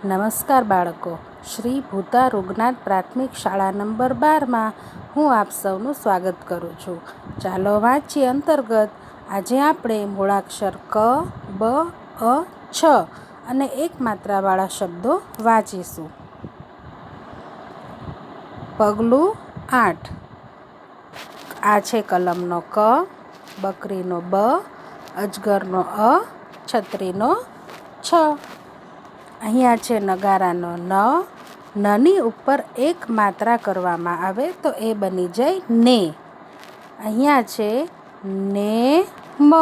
નમસ્કાર બાળકો, શ્રી ભૂતા રૂગનાથ પ્રાથમિક શાળા નંબર 12માં હું આપ સૌનું સ્વાગત કરું છું. ચાલો વાંચીએ અંતર્ગત. આજે આપણે મૂળાક્ષર ક, બ, અ, છ અને એક માત્રાવાળા શબ્દો વાંચીશું. પગલું 8. આ છે કલમનો ક, બકરીનો બ, અજગરનો અ, છત્રીનો છ. અહીંયા છે નગારાનો ન. નની ઉપર એક માત્રા કરવામાં આવે તો એ બની જાય ને. અહીંયા છે ને મ.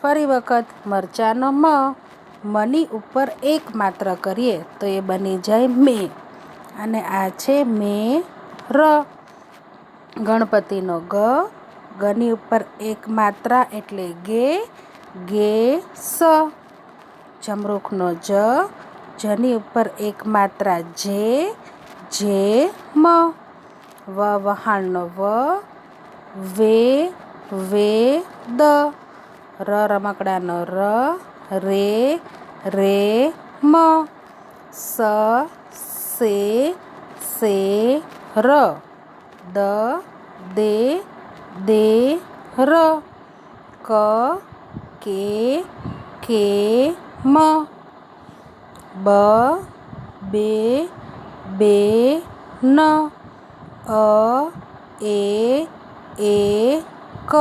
ફરી વખત મરચાનો મ. મની ઉપર એક માત્રા કરીએ તો એ બની જાય મે. અને આ છે મે ર. ગણપતિનો ગ. ગની ઉપર એક માત્રા એટલે ગે. ગે સ. જમરૂખનો જ. જની ઉપર એક માત્રા જે. જે મ. વહાણનો વ. વે. વે દ. રમકડાનો ર. રે. રે મ. સે. ર. દે. ર. કે મ. બે ન. ક.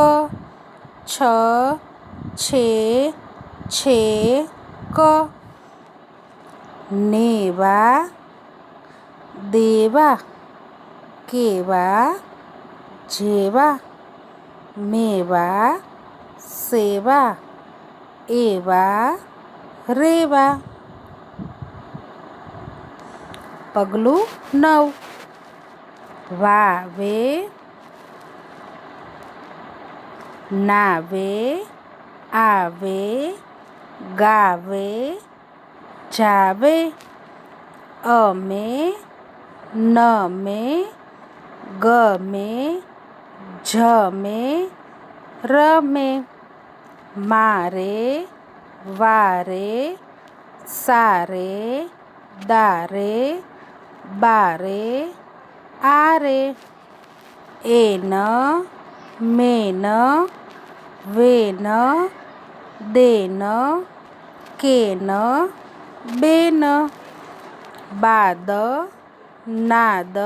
છે ક. નેવા. દેવા. કેવા. જેવા. મેવા. સેવા. એવા. રેવા. પગલું 9. વાવે. નાવે. આવે. ગાવે. જાવે. અમે. નમે. ગમે. જમે. રમે. મારે. વારે. સારે. દારે. બારે. આરે. એન. મેન. વેન. દેન. કેન. બેન. બાદ. નાદ.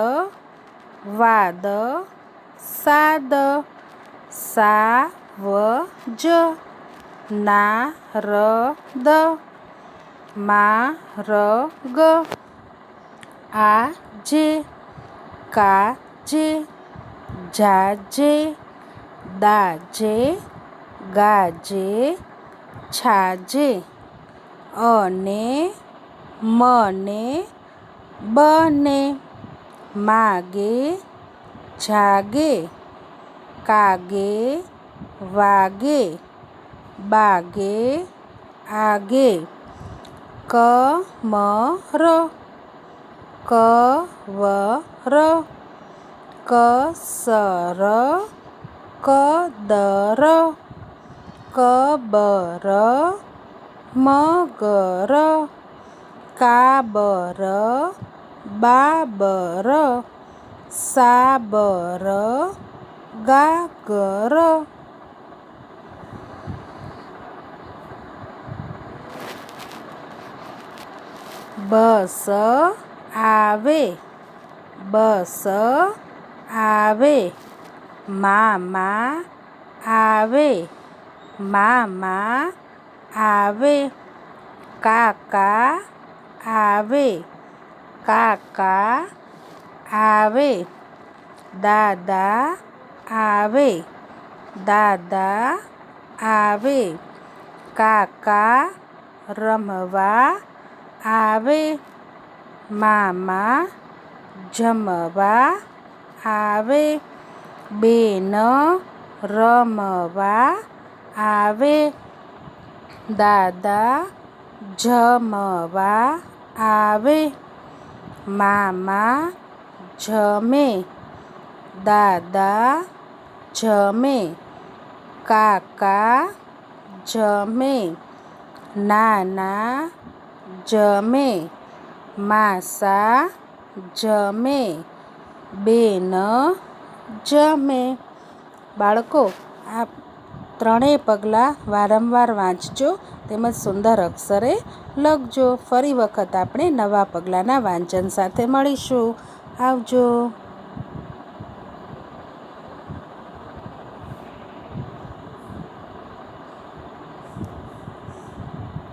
વાદ. સાદ. સાવજ. નારદ. માર્ગ. આજે. કાજે. જાજે. દાજે. ગાજે. છાજે. અને. મને. બને. માગે. જાગે. કાગે. વાગે. બાગે. આગે. કમર. કવર. કસર. કદર. કબર. મગર. કાબર. બાબર. સાબર. ગાગર. બસ. આવે. બસ. આવે. મામા. આવે. મામા. આવે. કાકા. આવે. કાકા. આવે. દાદા. આવે. દાદા. આવે. કાકા. રમવા. આવે. મામા. જમવા. આવે. બેન. રમવા. આવે. દાદા. જમવા. આવે. મામા. જમે. દાદા. જમે. કાકા. જમે. નાના. જમે, માસા જમે, બેન જમે. બાળકો, આ ત્રણેય પગલાં વારંવાર વાંચજો તેમજ સુંદર અક્ષરે લખજો. ફરી વખત આપણે નવા પગલાંના વાંચન સાથે મળીશું. આવજો.